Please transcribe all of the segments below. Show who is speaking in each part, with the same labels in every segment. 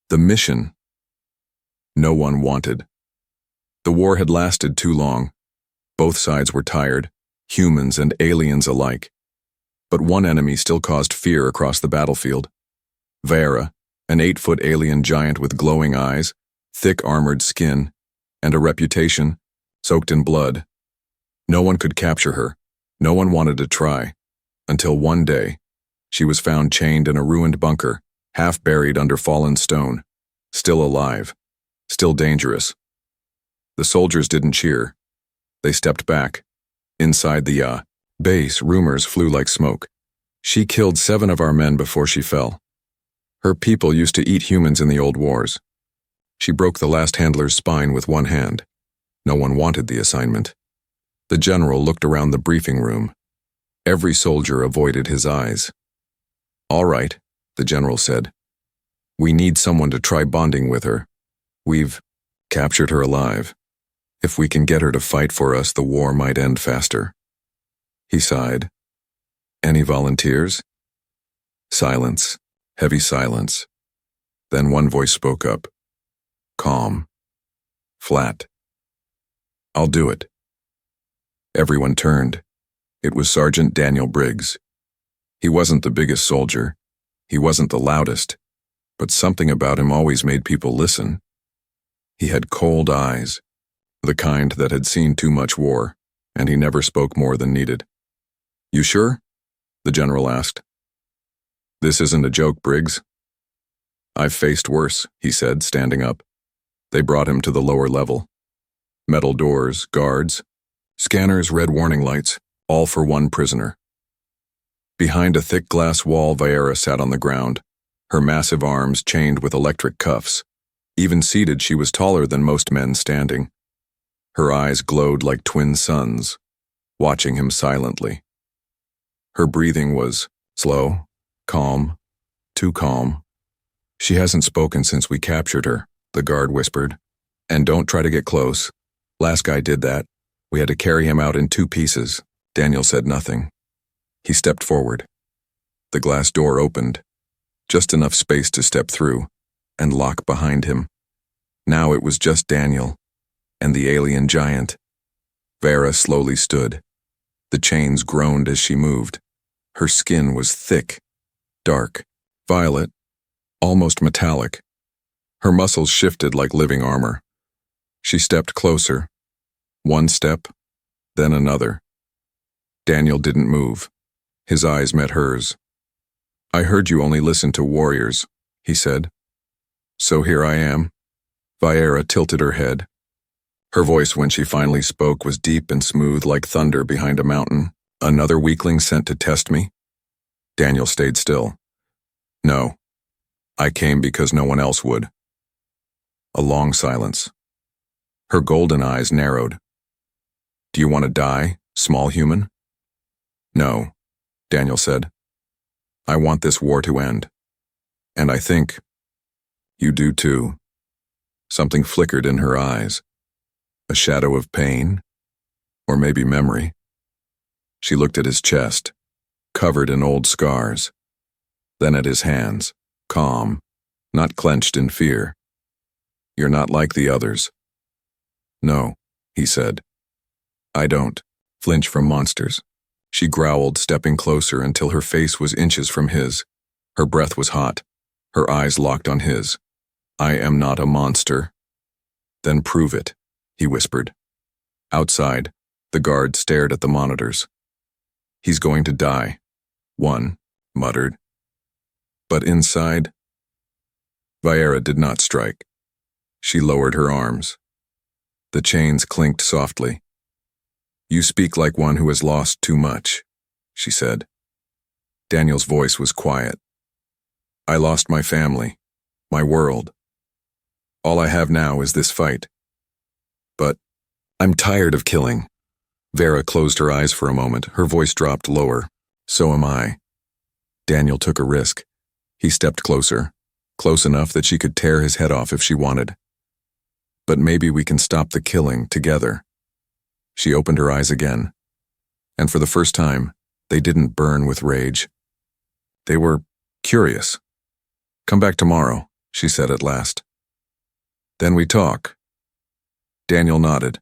Speaker 1: The mission no one wanted. The war had lasted too long. Both sides were tired, humans and aliens alike. But one enemy still caused fear across the battlefield. Vaera, an 8-foot alien giant with glowing eyes, thick armored skin, and a reputation soaked in blood. No one could capture her. No one wanted to try. Until one day, she was found chained in a ruined bunker, half buried under fallen stone. Still alive. Still dangerous. The soldiers didn't cheer. They stepped back. Inside the base, rumors flew like smoke. She killed 7 of our men before she fell. Her people used to eat humans in the old wars. She broke the last handler's spine with one hand. No one wanted the assignment. The general looked around the briefing room. Every soldier avoided his eyes. "All right," the general said. "We need someone to try bonding with her. We've captured her alive. If we can get her to fight for us, the war might end faster." He sighed. "Any volunteers?" Silence. Heavy silence. Then one voice spoke up. Calm. Flat. "I'll do it." Everyone turned. It was Sergeant Daniel Briggs. He wasn't the biggest soldier. He wasn't the loudest. But something about him always made people listen. He had cold eyes, the kind that had seen too much war, and he never spoke more than needed. "You sure?" the general asked. "This isn't a joke, Briggs." "I've faced worse," he said, standing up. They brought him to the lower level. Metal doors, guards, scanners, red warning lights, all for one prisoner. Behind a thick glass wall, Vaera sat on the ground, her massive arms chained with electric cuffs. Even seated, she was taller than most men standing. Her eyes glowed like twin suns, watching him silently. Her breathing was slow, calm, too calm. "She hasn't spoken since we captured her," the guard whispered. "And don't try to get close. Last guy did that. We had to carry him out in 2 pieces." Daniel said nothing. He stepped forward. The glass door opened, just enough space to step through, and lock behind him. Now it was just Daniel and the alien giant. Vaera slowly stood. The chains groaned as she moved. Her skin was thick, dark, violet, almost metallic. Her muscles shifted like living armor. She stepped closer. One step, then another. Daniel didn't move. His eyes met hers. "I heard you only listen to warriors," he said. "So here I am." Vaera tilted her head. Her voice, when she finally spoke, was deep and smooth like thunder behind a mountain. "Another weakling sent to test me?" Daniel stayed still. "No. I came because no one else would." A long silence. Her golden eyes narrowed. "Do you want to die, small human?" "No," Daniel said. "I want this war to end. And I think you do too." Something flickered in her eyes. A shadow of pain, or maybe memory. She looked at his chest, covered in old scars. Then at his hands, calm, not clenched in fear. "You're not like the others." "No," he said. "I don't flinch from monsters." She growled, stepping closer until her face was inches from his. Her breath was hot. Her eyes locked on his. "I am not a monster." "Then prove it," he whispered. Outside, the guard stared at the monitors. "He's going to die," one muttered. But inside, Vaera did not strike. She lowered her arms. The chains clinked softly. "You speak like one who has lost too much," she said. Daniel's voice was quiet. "I lost my family, my world. All I have now is this fight. But I'm tired of killing." Vaera closed her eyes for a moment. Her voice dropped lower. "So am I." Daniel took a risk. He stepped closer, close enough that she could tear his head off if she wanted. "But maybe we can stop the killing together." She opened her eyes again, and for the first time, they didn't burn with rage. They were curious. "Come back tomorrow," she said at last. Then we talk. Daniel nodded,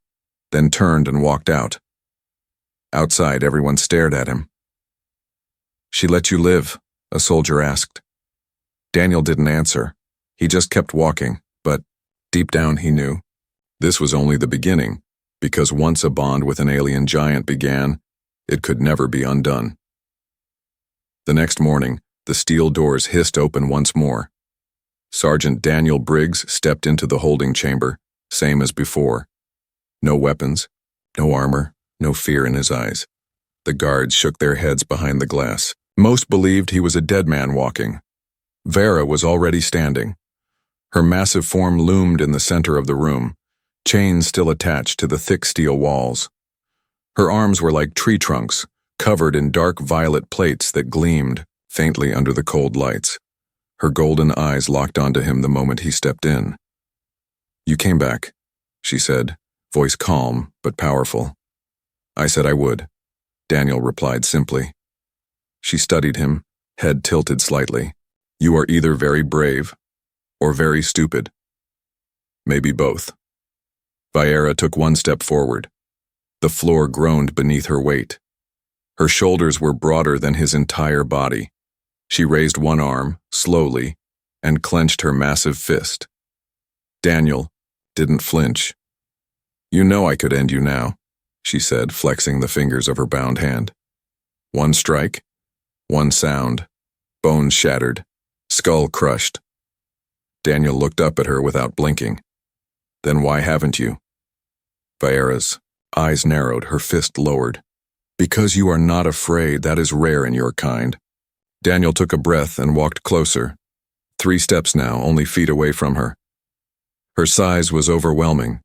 Speaker 1: then turned and walked out. Outside, everyone stared at him. She let you live, a soldier asked. Daniel didn't answer. He just kept walking, but deep down he knew. This was only the beginning, because once a bond with an alien giant began, it could never be undone. The next morning, the steel doors hissed open once more. Sergeant Daniel Briggs stepped into the holding chamber, same as before. No weapons, no armor, no fear in his eyes. The guards shook their heads behind the glass. Most believed he was a dead man walking. Vera was already standing. Her massive form loomed in the center of the room, chains still attached to the thick steel walls. Her arms were like tree trunks, covered in dark violet plates that gleamed faintly under the cold lights. Her golden eyes locked onto him the moment he stepped in. "You came back," she said, voice calm but powerful. "I said I would," Daniel replied simply. She studied him, head tilted slightly. "You are either very brave or very stupid. Maybe both." Viera took one step forward. The floor groaned beneath her weight. Her shoulders were broader than his entire body. She raised one arm, slowly, and clenched her massive fist. Daniel didn't flinch. "You know I could end you now," she said, flexing the fingers of her bound hand. One strike, one sound, bones shattered, skull crushed. Daniel looked up at her without blinking. "Then why haven't you?" Viera's eyes narrowed, her fist lowered. "Because you are not afraid, that is rare in your kind." Daniel took a breath and walked closer. 3 steps now, only feet away from her. Her size was overwhelming.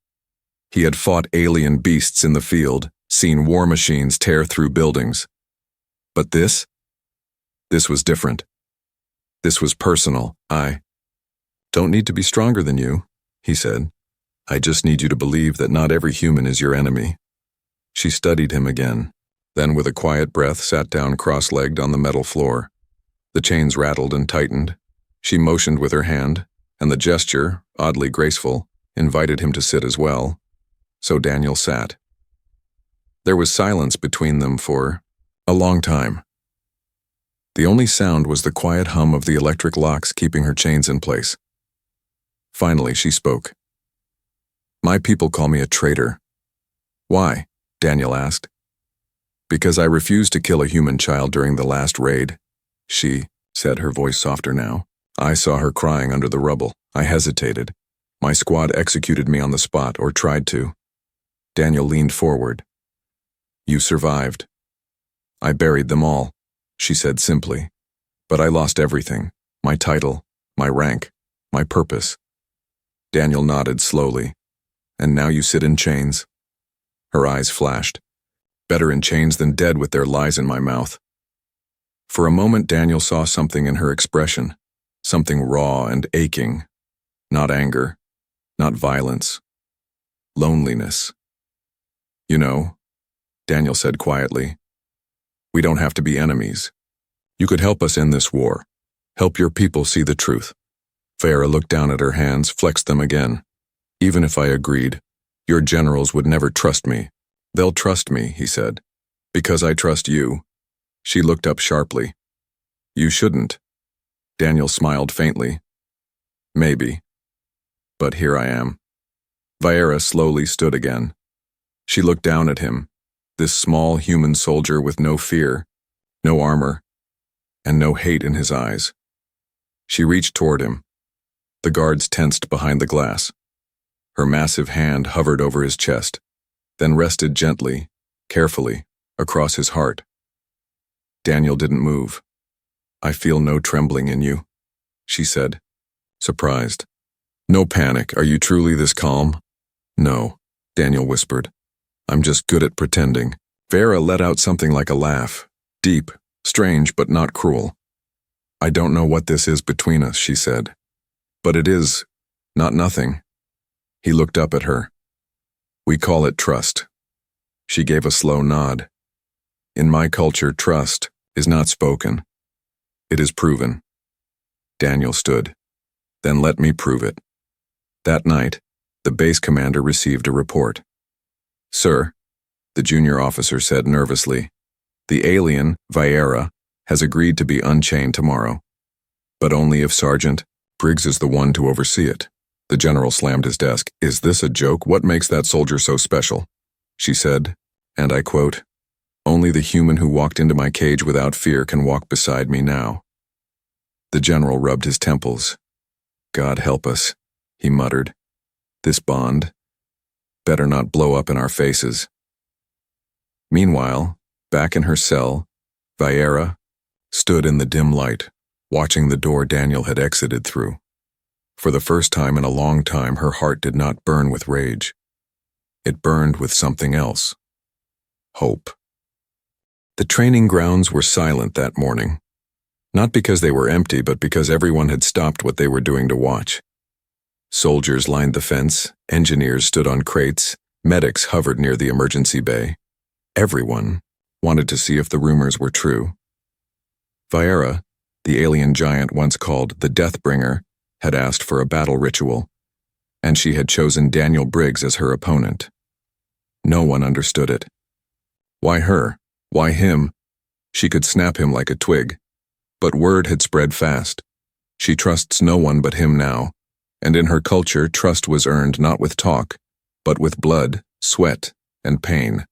Speaker 1: He had fought alien beasts in the field, seen war machines tear through buildings. But this was different. This was personal. "I don't need to be stronger than you," he said. "I just need you to believe that not every human is your enemy." She studied him again, then with a quiet breath sat down cross-legged on the metal floor. The chains rattled and tightened. She motioned with her hand, and the gesture, oddly graceful, invited him to sit as well. So Daniel sat. There was silence between them for a long time. The only sound was the quiet hum of the electric locks keeping her chains in place. Finally, she spoke. "My people call me a traitor." "Why?" Daniel asked. "Because I refused to kill a human child during the last raid." "She," said, her voice softer now. "I saw her crying under the rubble. I hesitated. My squad executed me on the spot, or tried to." Daniel leaned forward. "You survived." "I buried them all," she said simply. "But I lost everything. My title, my rank, my purpose." Daniel nodded slowly. "And now you sit in chains?" Her eyes flashed. "Better in chains than dead with their lies in my mouth." For a moment, Daniel saw something in her expression, something raw and aching. Not anger, not violence. Loneliness. "You know," Daniel said quietly, "we don't have to be enemies. You could help us in this war. Help your people see the truth." Vera looked down at her hands, flexed them again. "Even if I agreed, your generals would never trust me." "They'll trust me," he said, "because I trust you." She looked up sharply. "You shouldn't." Daniel smiled faintly. "Maybe. But here I am." Viera slowly stood again. She looked down at him, this small human soldier with no fear, no armor, and no hate in his eyes. She reached toward him. The guards tensed behind the glass. Her massive hand hovered over his chest, then rested gently, carefully, across his heart. Daniel didn't move. "I feel no trembling in you," she said, surprised. "No panic. Are you truly this calm?" "No," Daniel whispered. "I'm just good at pretending." Vera let out something like a laugh, deep, strange, but not cruel. "I don't know what this is between us," she said. "But it is not nothing." He looked up at her. "We call it trust." She gave a slow nod. "In my culture, trust is not spoken. It is proven." Daniel stood. Then let me prove it. That night, the base commander received a report. Sir, the junior officer said nervously, the alien, Viera, has agreed to be unchained tomorrow. But only if Sergeant Briggs is the one to oversee it. The general slammed his desk. Is this a joke? What makes that soldier so special? She said, and I quote, only the human who walked into my cage without fear can walk beside me now. The general rubbed his temples. God help us, he muttered. This bond better not blow up in our faces. Meanwhile, back in her cell, Viera stood in the dim light, watching the door Daniel had exited through. For the first time in a long time, her heart did not burn with rage. It burned with something else. Hope. The training grounds were silent that morning. Not because they were empty, but because everyone had stopped what they were doing to watch. Soldiers lined the fence, engineers stood on crates, medics hovered near the emergency bay. Everyone wanted to see if the rumors were true. Viera, the alien giant once called the Deathbringer, had asked for a battle ritual, and she had chosen Daniel Briggs as her opponent. No one understood it. Why her? Why him? She could snap him like a twig. But word had spread fast. She trusts no one but him now, and in her culture trust was earned not with talk, but with blood, sweat, and pain.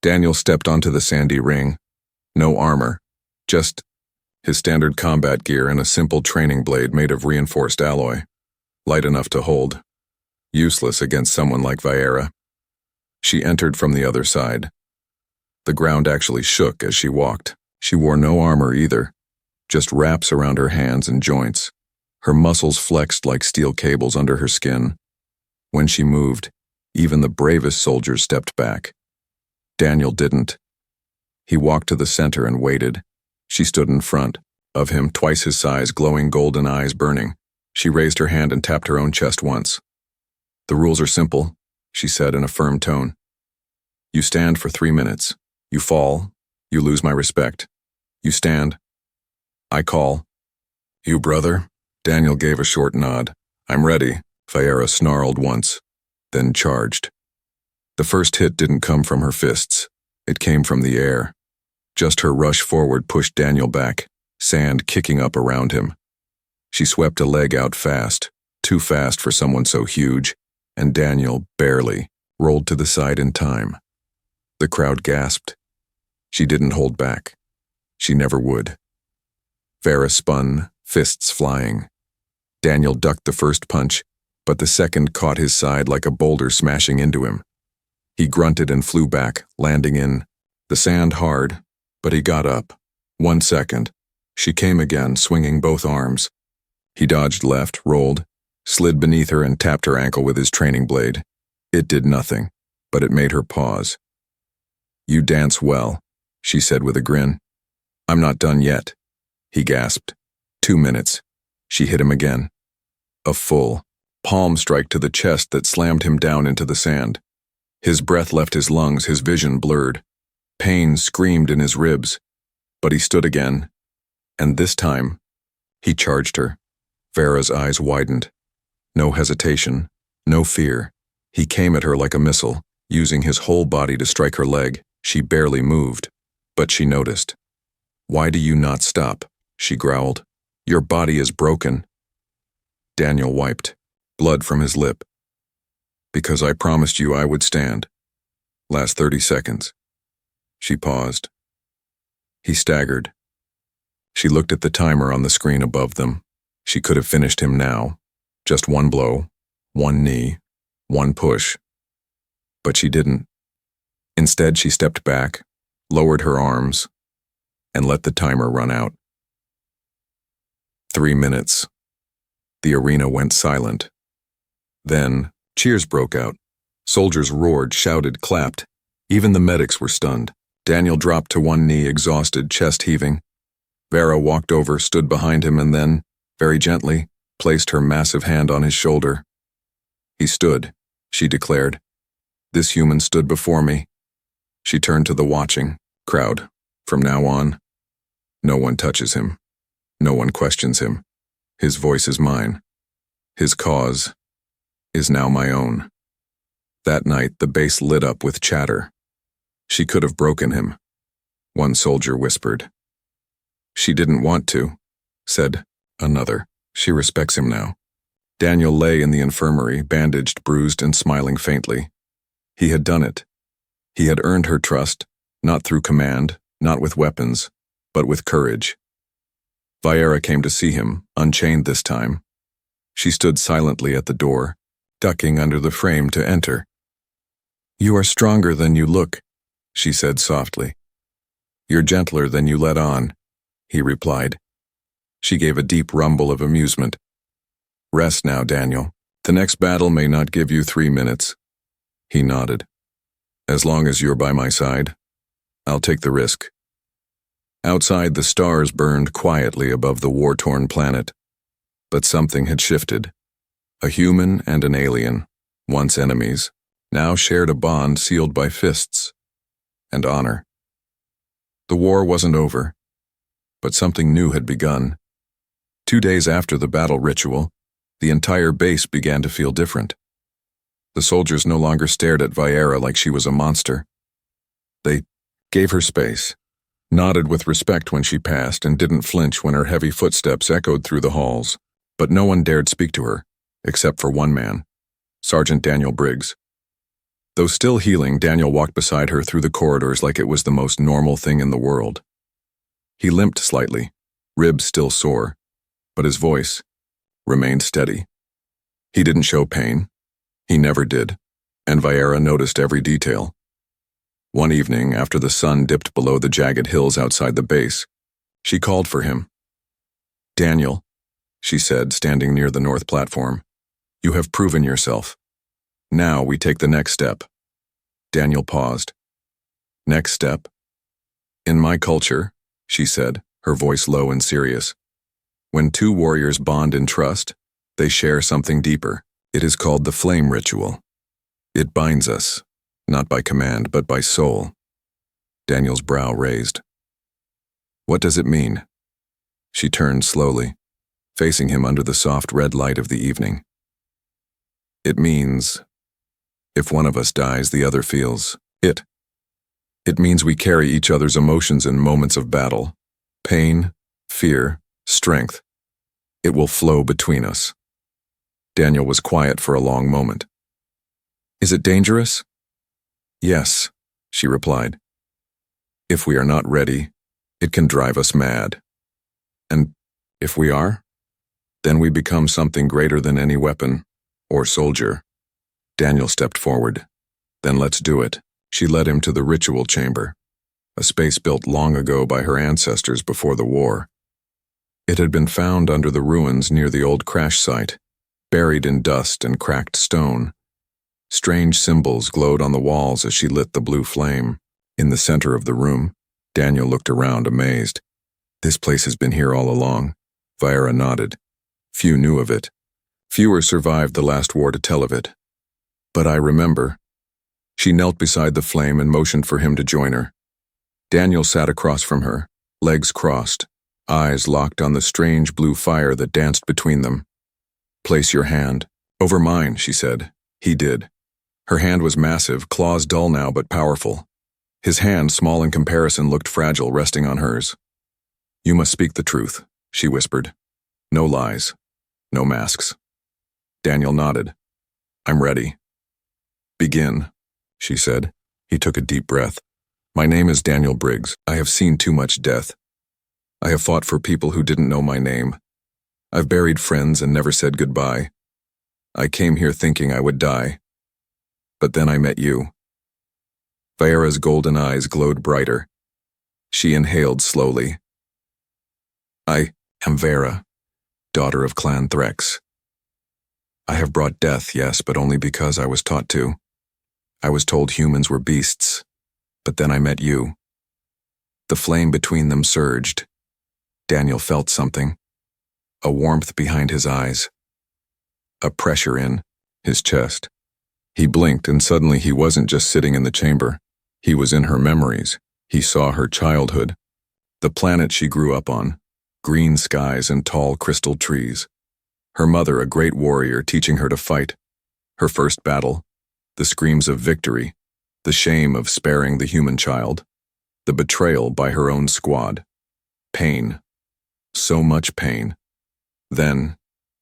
Speaker 1: Daniel stepped onto the sandy ring. No armor, just his standard combat gear and a simple training blade made of reinforced alloy, light enough to hold, useless against someone like Viera. She entered from the other side. The ground actually shook as she walked. She wore no armor either, just wraps around her hands and joints. Her muscles flexed like steel cables under her skin. When she moved, even the bravest soldiers stepped back. Daniel didn't. He walked to the center and waited. She stood in front of him, twice his size, glowing golden eyes burning. She raised her hand and tapped her own chest once. The rules are simple, she said in a firm tone. You stand for 3 minutes. You fall, you lose my respect. You stand. I call. You, brother? Daniel gave a short nod. I'm ready. Viera snarled once, then charged. The first hit didn't come from her fists. It came from the air. Just her rush forward pushed Daniel back, sand kicking up around him. She swept a leg out fast, too fast for someone so huge, and Daniel, barely, rolled to the side in time. The crowd gasped. She didn't hold back. She never would. Viera spun, fists flying. Daniel ducked the first punch, but the second caught his side like a boulder smashing into him. He grunted and flew back, landing in the sand hard, but he got up. 1 second. She came again, swinging both arms. He dodged left, rolled, slid beneath her and tapped her ankle with his training blade. It did nothing, but it made her pause. You dance well, she said with a grin. I'm not done yet. He gasped. 2 minutes. She hit him again. A full, palm strike to the chest that slammed him down into the sand. His breath left his lungs, his vision blurred. Pain screamed in his ribs. But he stood again, and this time, he charged her. Viera's eyes widened. No hesitation, no fear. He came at her like a missile, using his whole body to strike her leg. She barely moved, but she noticed. Why do you not stop? She growled. Your body is broken. Daniel wiped, blood from his lip. Because I promised you I would stand. Last 30 seconds. She paused. He staggered. She looked at the timer on the screen above them. She could have finished him now. Just one blow, one knee, one push. But she didn't. Instead, she stepped back, lowered her arms, and let the timer run out. 3 minutes. The arena went silent. Then, cheers broke out. Soldiers roared, shouted, clapped. Even the medics were stunned. Daniel dropped to one knee, exhausted, chest heaving. Viera walked over, stood behind him, and then, very gently, placed her massive hand on his shoulder. He stood, she declared. This human stood before me. She turned to the watching crowd. From now on, no one touches him. No one questions him. His voice is mine. His cause is now my own. That night, the base lit up with chatter. She could have broken him, one soldier whispered. She didn't want to, said another. She respects him now. Daniel lay in the infirmary, bandaged, bruised, and smiling faintly. He had done it. He had earned her trust, not through command, not with weapons, but with courage. Viera came to see him, unchained this time. She stood silently at the door, ducking under the frame to enter. "You are stronger than you look," she said softly. "You're gentler than you let on," he replied. She gave a deep rumble of amusement. "Rest now, Daniel. The next battle may not give you 3 minutes." He nodded. "As long as you're by my side, I'll take the risk." Outside, the stars burned quietly above the war-torn planet. But something had shifted. A human and an alien, once enemies, now shared a bond sealed by fists and honor. The war wasn't over, but something new had begun. 2 days after the battle ritual, the entire base began to feel different. The soldiers no longer stared at Viera like she was a monster. They gave her space, nodded with respect when she passed, and didn't flinch when her heavy footsteps echoed through the halls. But no one dared speak to her, except for one man, Sergeant Daniel Briggs. Though still healing, Daniel walked beside her through the corridors like it was the most normal thing in the world. He limped slightly, ribs still sore, but his voice remained steady. He didn't show pain. He never did, and Viera noticed every detail. One evening, after the sun dipped below the jagged hills outside the base, she called for him. "Daniel," she said, standing near the north platform, "you have proven yourself. Now we take the next step." Daniel paused. "Next step?" "In my culture," she said, her voice low and serious, "when two warriors bond in trust, they share something deeper. It is called the flame ritual. It binds us, not by command, but by soul." Daniel's brow raised. "What does it mean?" She turned slowly, facing him under the soft red light of the evening. "It means, if one of us dies, the other feels it. It means we carry each other's emotions in moments of battle. Pain, fear, strength. It will flow between us." Daniel was quiet for a long moment. "Is it dangerous?" "Yes," she replied. "If we are not ready, it can drive us mad. And if we are, then we become something greater than any weapon or soldier." Daniel stepped forward. "Then let's do it." She led him to the ritual chamber, a space built long ago by her ancestors before the war. It had been found under the ruins near the old crash site, buried in dust and cracked stone. Strange symbols glowed on the walls as she lit the blue flame. In the center of the room, Daniel looked around, amazed. "This place has been here all along." Viera nodded. "Few knew of it. Fewer survived the last war to tell of it. But I remember." She knelt beside the flame and motioned for him to join her. Daniel sat across from her, legs crossed, eyes locked on the strange blue fire that danced between them. "Place your hand." "Over mine," she said. He did. Her hand was massive, claws dull now but powerful. His hand, small in comparison, looked fragile, resting on hers. "You must speak the truth," she whispered. "No lies. No masks." Daniel nodded. "I'm ready." "Begin," she said. He took a deep breath. "My name is Daniel Briggs. I have seen too much death. I have fought for people who didn't know my name. I've buried friends and never said goodbye. I came here thinking I would die. But then I met you." Viera's golden eyes glowed brighter. She inhaled slowly. "I am Vera, daughter of Clan Threx. I have brought death, yes, but only because I was taught to. I was told humans were beasts, but then I met you." The flame between them surged. Daniel felt something, a warmth behind his eyes, a pressure in his chest. He blinked, and suddenly he wasn't just sitting in the chamber. He was in her memories. He saw her childhood, the planet she grew up on, green skies and tall crystal trees. Her mother, a great warrior, teaching her to fight. Her first battle, the screams of victory, the shame of sparing the human child, the betrayal by her own squad. Pain. So much pain. Then,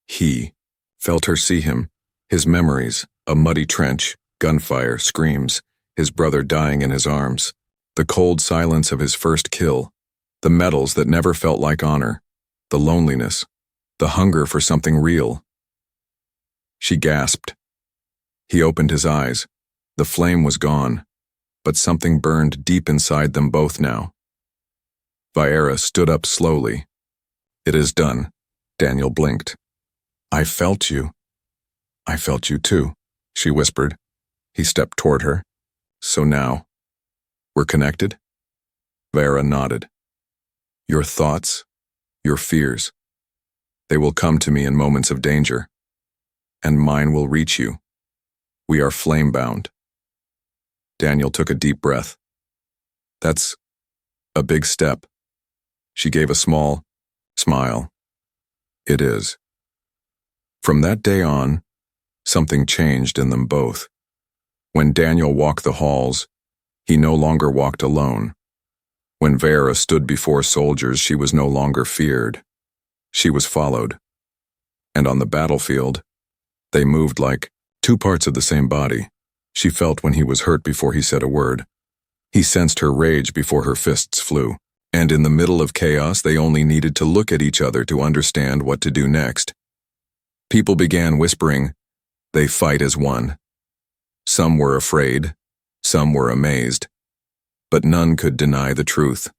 Speaker 1: he felt her see him, his memories, a muddy trench, gunfire, screams, his brother dying in his arms, the cold silence of his first kill, the medals that never felt like honor, the loneliness, the hunger for something real. She gasped. He opened his eyes. The flame was gone, but something burned deep inside them both now. Viera stood up slowly. It is done. Daniel blinked. I felt you. I felt you too, she whispered. He stepped toward her. So now, we're connected? Viera nodded. Your thoughts, your fears, they will come to me in moments of danger, and mine will reach you. We are flame-bound. Daniel took a deep breath. That's a big step. She gave a small smile. It is. From that day on, something changed in them both. When Daniel walked the halls, he no longer walked alone. When Vera stood before soldiers, she was no longer feared. She was followed. And on the battlefield, they moved like two parts of the same body. She felt when he was hurt before he said a word. He sensed her rage before her fists flew. And in the middle of chaos, they only needed to look at each other to understand what to do next. People began whispering, they fight as one. Some were afraid, some were amazed, but none could deny the truth.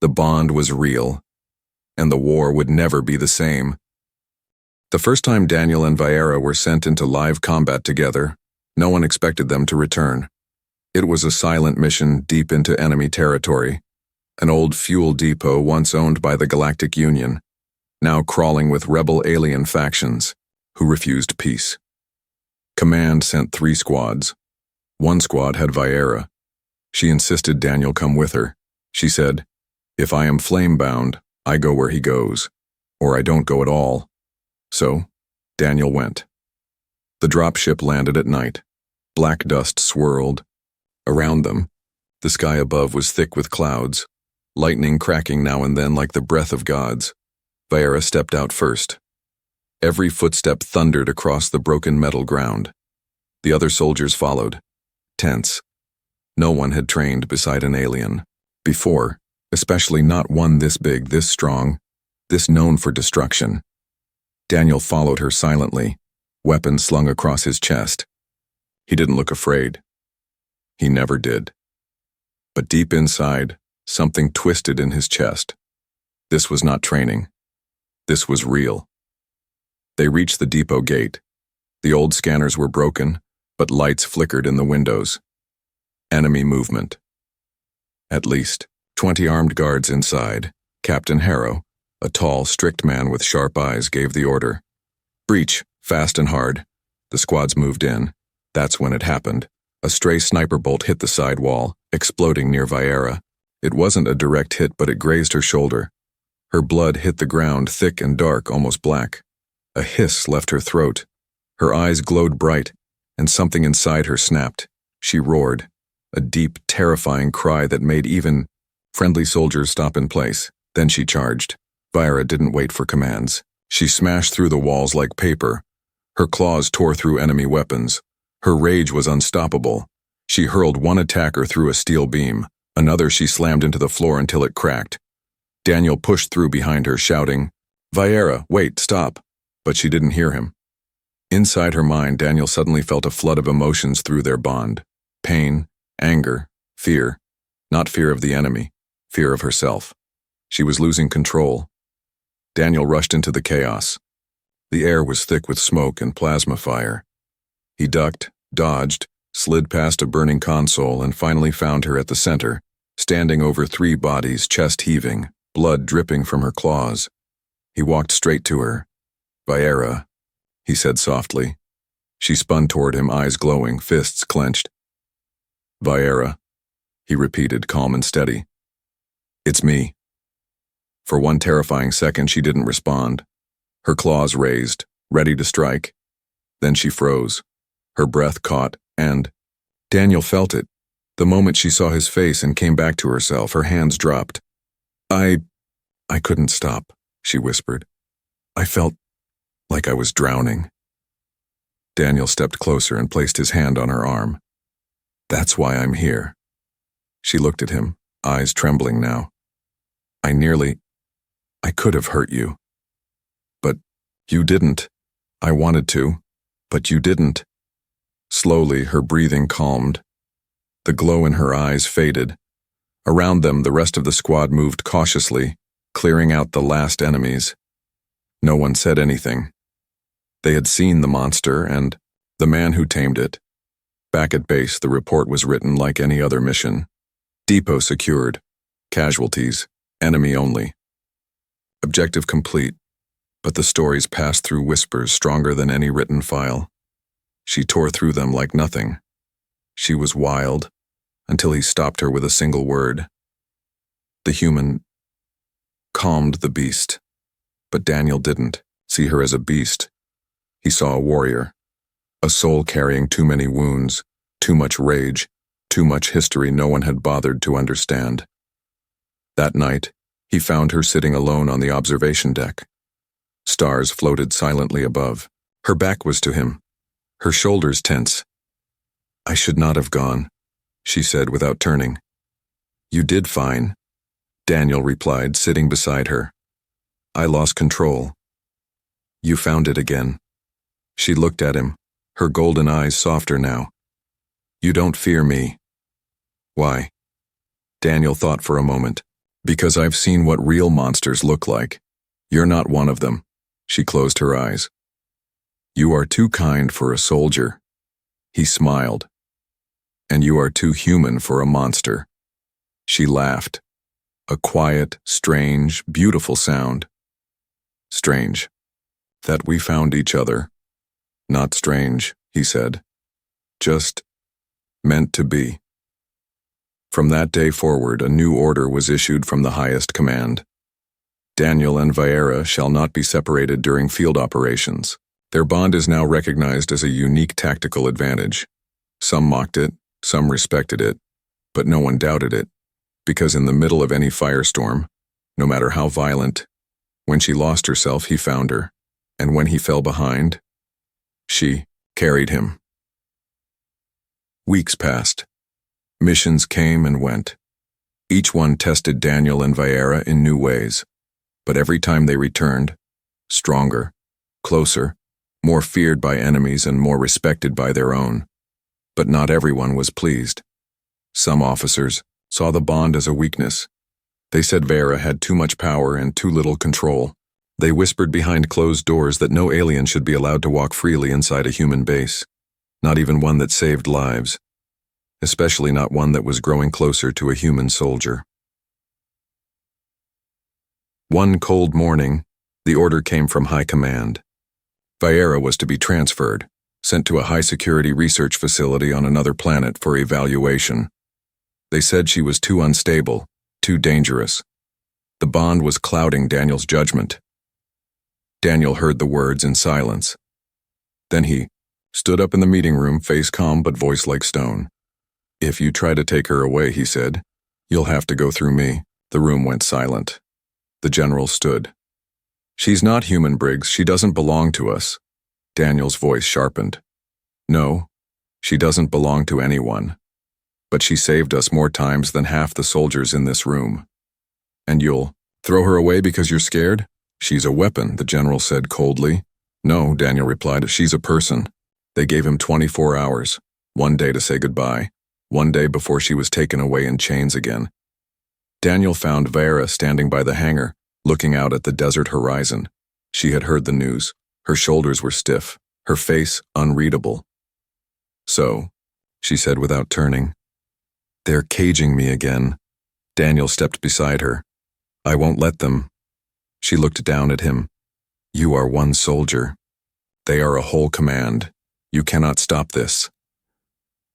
Speaker 1: The bond was real, and the war would never be the same. The first time Daniel and Viera were sent into live combat together, no one expected them to return. It was a silent mission deep into enemy territory, an old fuel depot once owned by the Galactic Union, now crawling with rebel alien factions who refused peace. Command sent 3 squads. One squad had Viera. She insisted Daniel come with her. She said, if I am flame-bound, I go where he goes, or I don't go at all. So, Daniel went. The dropship landed at night. Black dust swirled. Around them, the sky above was thick with clouds, lightning cracking now and then like the breath of gods. Viera stepped out first. Every footstep thundered across the broken metal ground. The other soldiers followed, tense. No one had trained beside an alien before, especially not one this big, this strong, this known for destruction. Daniel followed her silently, weapon slung across his chest. He didn't look afraid. He never did. But deep inside, something twisted in his chest. This was not training. This was real. They reached the depot gate. The old scanners were broken, but lights flickered in the windows. Enemy movement. At least 20 armed guards inside. Captain Harrow, a tall, strict man with sharp eyes, gave the order. Breach, fast and hard. The squads moved in. That's when it happened. A stray sniper bolt hit the side wall, exploding near Viera. It wasn't a direct hit, but it grazed her shoulder. Her blood hit the ground, thick and dark, almost black. A hiss left her throat. Her eyes glowed bright, and something inside her snapped. She roared, a deep, terrifying cry that made even friendly soldiers stop in place. Then she charged. Viera didn't wait for commands. She smashed through the walls like paper. Her claws tore through enemy weapons. Her rage was unstoppable. She hurled one attacker through a steel beam. Another she slammed into the floor until it cracked. Daniel pushed through behind her, shouting, Viera, wait, stop. But she didn't hear him. Inside her mind, Daniel suddenly felt a flood of emotions through their bond. Pain, anger, fear. Not fear of the enemy, fear of herself. She was losing control. Daniel rushed into the chaos. The air was thick with smoke and plasma fire. He ducked, dodged, slid past a burning console, and finally found her at the center, standing over 3 bodies, chest heaving, blood dripping from her claws. He walked straight to her. Viera, he said softly. She spun toward him, eyes glowing, fists clenched. Viera, he repeated, calm and steady. It's me. For one terrifying second, she didn't respond. Her claws raised, ready to strike. Then she froze. Her breath caught, and Daniel felt it. The moment she saw his face and came back to herself, her hands dropped. I couldn't stop, she whispered. I felt like I was drowning. Daniel stepped closer and placed his hand on her arm. That's why I'm here. She looked at him, eyes trembling now. I could have hurt you. But you didn't. I wanted to, but you didn't. Slowly, her breathing calmed. The glow in her eyes faded. Around them, the rest of the squad moved cautiously, clearing out the last enemies. No one said anything. They had seen the monster and the man who tamed it. Back at base, the report was written like any other mission. Depot secured. Casualties. Enemy only. Objective complete. But the stories passed through whispers stronger than any written file. She tore through them like nothing. She was wild, until he stopped her with a single word. The human calmed the beast, but Daniel didn't see her as a beast. He saw a warrior, a soul carrying too many wounds, too much rage, too much history no one had bothered to understand. That night, he found her sitting alone on the observation deck. Stars floated silently above. Her back was to him, her shoulders tense. I should not have gone, she said without turning. You did fine, Daniel replied, sitting beside her. I lost control. You found it again. She looked at him, her golden eyes softer now. You don't fear me. Why? Daniel thought for a moment. Because I've seen what real monsters look like. You're not one of them. She closed her eyes. You are too kind for a soldier. He smiled. And you are too human for a monster. She laughed. A quiet, strange, beautiful sound. Strange. That we found each other. Not strange, he said. Just meant to be. From that day forward, a new order was issued from the highest command. Daniel and Viera shall not be separated during field operations. Their bond is now recognized as a unique tactical advantage. Some mocked it, some respected it, but no one doubted it, because in the middle of any firestorm, no matter how violent, when she lost herself, he found her, and when he fell behind, she carried him. Weeks passed. Missions came and went. Each one tested Daniel and Viera in new ways, but every time they returned, stronger, closer, more feared by enemies and more respected by their own. But not everyone was pleased. Some officers saw the bond as a weakness. They said Viera had too much power and too little control. They whispered behind closed doors that no alien should be allowed to walk freely inside a human base, not even one that saved lives. Especially not one that was growing closer to a human soldier. One cold morning, the order came from high command. Viera was to be transferred, sent to a high-security research facility on another planet for evaluation. They said she was too unstable, too dangerous. The bond was clouding Daniel's judgment. Daniel heard the words in silence. Then he stood up in the meeting room, face calm but voice like stone. If you try to take her away, he said, you'll have to go through me. The room went silent. The general stood. She's not human, Briggs. She doesn't belong to us. Daniel's voice sharpened. No, she doesn't belong to anyone. But she saved us more times than half the soldiers in this room. And you'll throw her away because you're scared? She's a weapon, the general said coldly. No, Daniel replied, she's a person. They gave him 24 hours, one day to say goodbye. One day before she was taken away in chains again. Daniel found Viera standing by the hangar, looking out at the desert horizon. She had heard the news. Her shoulders were stiff, her face unreadable. So, she said without turning, they're caging me again. Daniel stepped beside her. I won't let them. She looked down at him. You are one soldier. They are a whole command. You cannot stop this.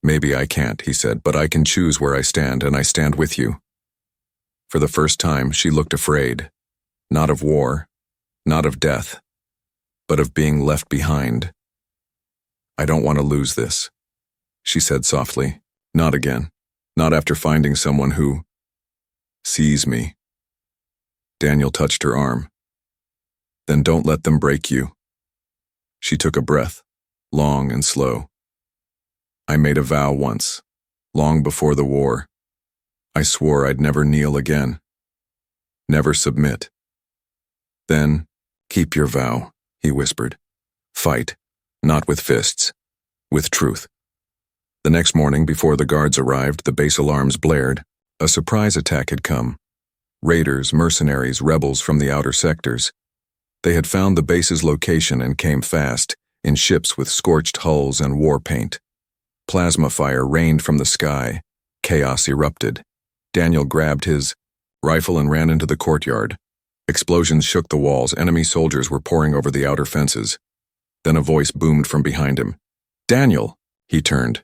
Speaker 1: Maybe I can't, he said, but I can choose where I stand, and I stand with you. For the first time, she looked afraid. Not of war, not of death, but of being left behind. I don't want to lose this, she said softly. Not again. Not after finding someone who sees me. Daniel touched her arm. Then don't let them break you. She took a breath, long and slow. I made a vow once, long before the war. I swore I'd never kneel again. Never submit. Then, keep your vow, he whispered. Fight, not with fists, with truth. The next morning, before the guards arrived, the base alarms blared. A surprise attack had come. Raiders, mercenaries, rebels from the outer sectors. They had found the base's location and came fast, in ships with scorched hulls and war paint. Plasma fire rained from the sky. Chaos erupted. Daniel grabbed his rifle and ran into the courtyard. Explosions shook the walls. Enemy soldiers were pouring over the outer fences. Then a voice boomed from behind him. Daniel! He turned.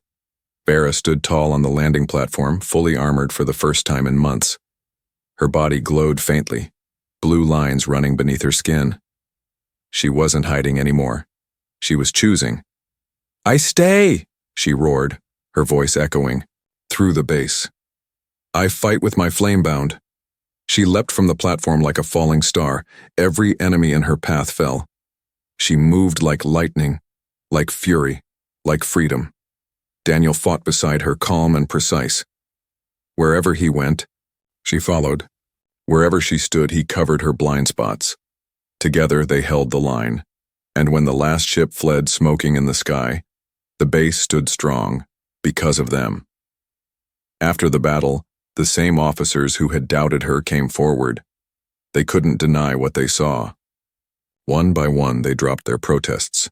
Speaker 1: Vera stood tall on the landing platform, fully armored for the first time in months. Her body glowed faintly, blue lines running beneath her skin. She wasn't hiding anymore. She was choosing. I stay, she roared, her voice echoing through the base. I fight with my flamebound. She leapt from the platform like a falling star. Every enemy in her path fell. She moved like lightning, like fury, like freedom. Daniel fought beside her, calm and precise. Wherever he went, she followed. Wherever she stood, he covered her blind spots. Together they held the line, and when the last ship fled smoking in the sky, the base stood strong because of them. After the battle, the same officers who had doubted her came forward. They couldn't deny what they saw. One by one, they dropped their protests.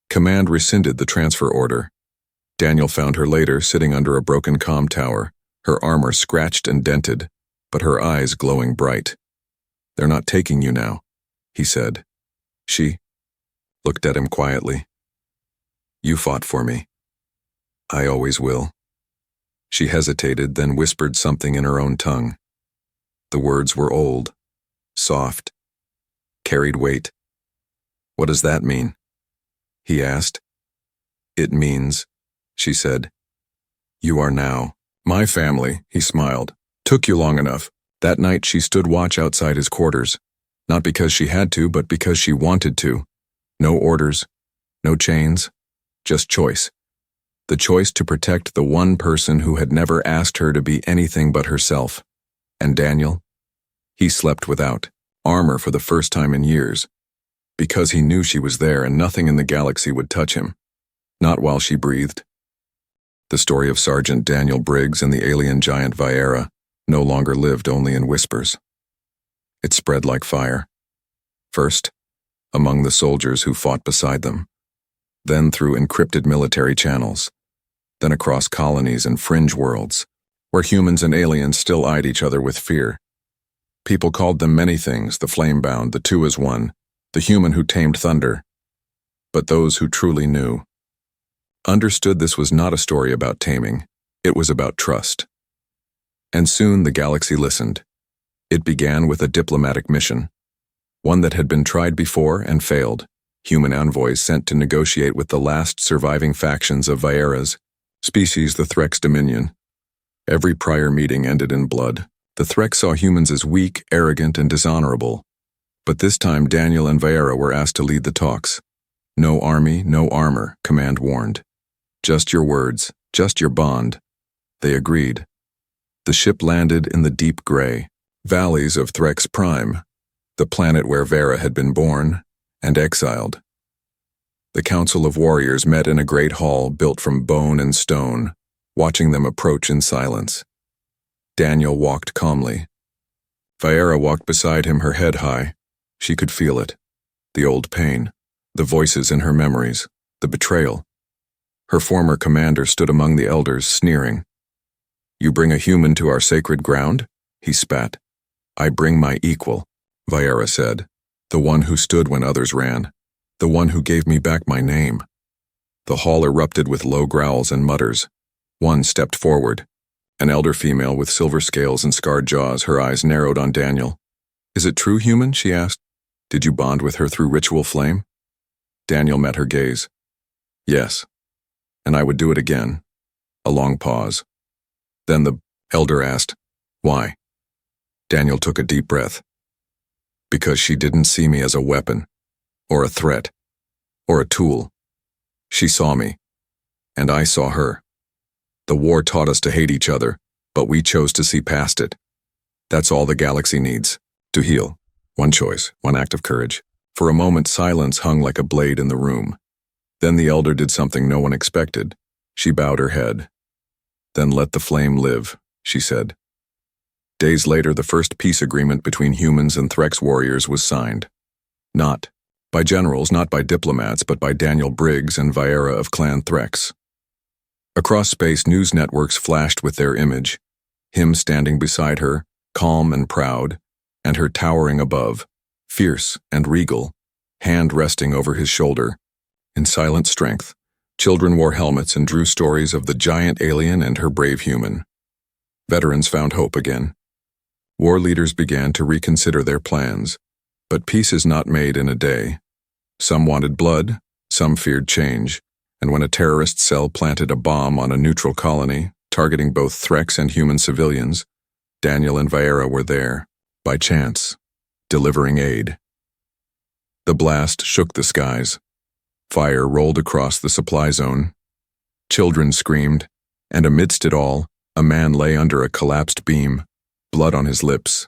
Speaker 1: Command rescinded the transfer order. Daniel found her later sitting under a broken comm tower, her armor scratched and dented, but her eyes glowing bright. They're not taking you now, he said. She looked at him quietly. You fought for me. I always will. She hesitated, then whispered something in her own tongue. The words were old, soft, carried weight. What does that mean? He asked. It means, she said, you are now my family, he smiled. Took you long enough. That night she stood watch outside his quarters, not because she had to, but because she wanted to. No orders, no chains, just choice. The choice to protect the one person who had never asked her to be anything but herself. And Daniel? He slept without armor for the first time in years, because he knew she was there and nothing in the galaxy would touch him. Not while she breathed. The story of Sergeant Daniel Briggs and the alien giant Viera no longer lived only in whispers. It spread like fire. First, among the soldiers who fought beside them, then through encrypted military channels, then across colonies and fringe worlds, where humans and aliens still eyed each other with fear. People called them many things, the flamebound, the two as one, the human who tamed thunder. But those who truly knew understood this was not a story about taming, it was about trust. And soon the galaxy listened. It began with a diplomatic mission, one that had been tried before and failed. Human envoys sent to negotiate with the last surviving factions of Viera's species, the Threx Dominion. Every prior meeting ended in blood. The Threx saw humans as weak, arrogant, and dishonorable. But this time Daniel and Viera were asked to lead the talks. No army, no armor, command warned. Just your words, just your bond. They agreed. The ship landed in the deep gray valleys of Threx Prime, the planet where Vera had been born and exiled. The Council of Warriors met in a great hall built from bone and stone, watching them approach in silence. Daniel walked calmly. Viera walked beside him, her head high. She could feel it. The old pain, the voices in her memories, the betrayal. Her former commander stood among the elders, sneering. You bring a human to our sacred ground? He spat. I bring my equal, Viera said. The one who stood when others ran. The one who gave me back my name. The hall erupted with low growls and mutters. One stepped forward. An elder female with silver scales and scarred jaws, her eyes narrowed on Daniel. Is it true, human? She asked. Did you bond with her through ritual flame? Daniel met her gaze. Yes. And I would do it again. A long pause. Then the elder asked, Why? Daniel took a deep breath. Because she didn't see me as a weapon, or a threat, or a tool. She saw me, and I saw her. The war taught us to hate each other, but we chose to see past it. That's all the galaxy needs, to heal. One choice, one act of courage. For a moment, silence hung like a blade in the room. Then the elder did something no one expected. She bowed her head. Then let the flame live, she said. Days later, the first peace agreement between humans and Threx warriors was signed. Not by generals, not by diplomats, but by Daniel Briggs and Viera of Clan Threx. Across space, news networks flashed with their image, him standing beside her, calm and proud, and her towering above, fierce and regal, hand resting over his shoulder. In silent strength, children wore helmets and drew stories of the giant alien and her brave human. Veterans found hope again. War leaders began to reconsider their plans, but peace is not made in a day. Some wanted blood, some feared change, and when a terrorist cell planted a bomb on a neutral colony, targeting both Threx and human civilians, Daniel and Viera were there, by chance, delivering aid. The blast shook the skies. Fire rolled across the supply zone. Children screamed, and amidst it all, a man lay under a collapsed beam, blood on his lips.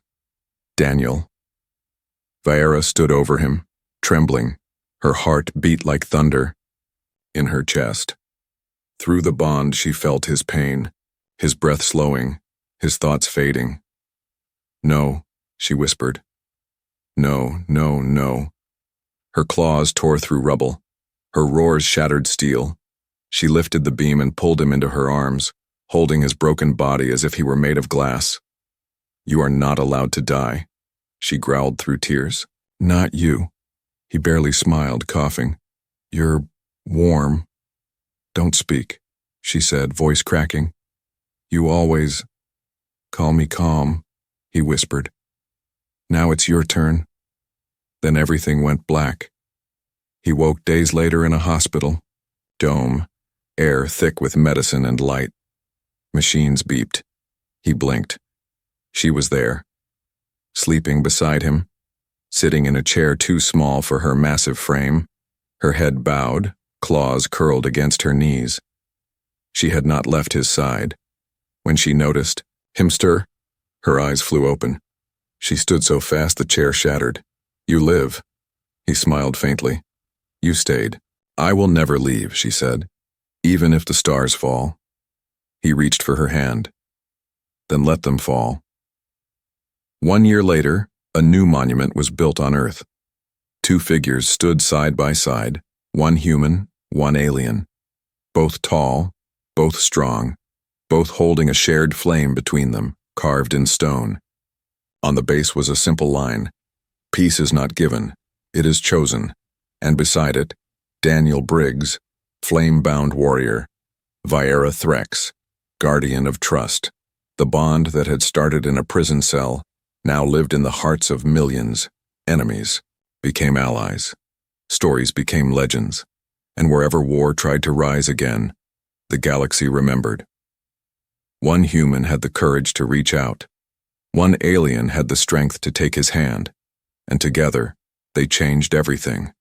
Speaker 1: Daniel. Viera stood over him, trembling. Her heart beat like thunder. In her chest. Through the bond she felt his pain, his breath slowing, his thoughts fading. No, she whispered. No, no, no. Her claws tore through rubble. Her roars shattered steel. She lifted the beam and pulled him into her arms, holding his broken body as if he were made of glass. You are not allowed to die, she growled through tears. Not you. He barely smiled, coughing. You're warm. Don't speak, she said, voice cracking. You always call me calm, he whispered. Now it's your turn. Then everything went black. He woke days later in a hospital. Dome, air thick with medicine and light. Machines beeped. He blinked. She was there, sleeping beside him, sitting in a chair too small for her massive frame, her head bowed, claws curled against her knees. She had not left his side. When she noticed him stir, her eyes flew open. She stood so fast the chair shattered. You live. He smiled faintly. You stayed. I will never leave, she said, even if the stars fall. He reached for her hand. Then let them fall. 1 year later, a new monument was built on Earth. 2 figures stood side by side, one human, one alien. Both tall, both strong, both holding a shared flame between them, carved in stone. On the base was a simple line, Peace is not given, it is chosen, and beside it, Daniel Briggs, flame-bound warrior, Viera Threx, guardian of trust. The bond that had started in a prison cell now lived in the hearts of millions. Enemies became allies. Stories became legends. And wherever war tried to rise again, the galaxy remembered. One human had the courage to reach out. One alien had the strength to take his hand. And together, they changed everything.